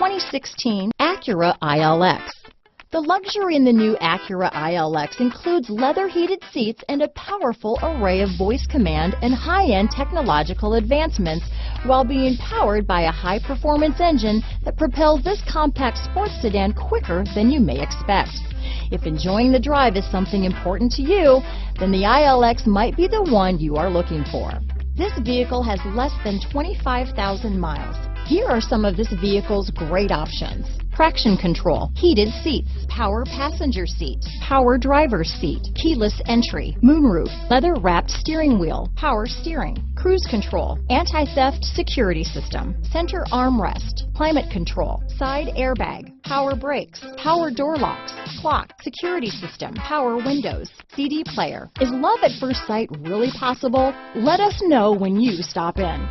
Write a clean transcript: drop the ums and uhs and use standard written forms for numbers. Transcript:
2016 Acura ILX. The luxury in the new Acura ILX includes leather heated seats and a powerful array of voice command and high-end technological advancements, while being powered by a high-performance engine that propels this compact sports sedan quicker than you may expect. If enjoying the drive is something important to you, then the ILX might be the one you are looking for. This vehicle has less than 25,000 miles. Here are some of this vehicle's great options: traction control, heated seats, power passenger seat, power driver's seat, keyless entry, moonroof, leather-wrapped steering wheel, power steering, cruise control, anti-theft security system, center armrest, climate control, side airbag, power brakes, power door locks, clock, security system, power windows, CD player. Is love at first sight really possible? Let us know when you stop in.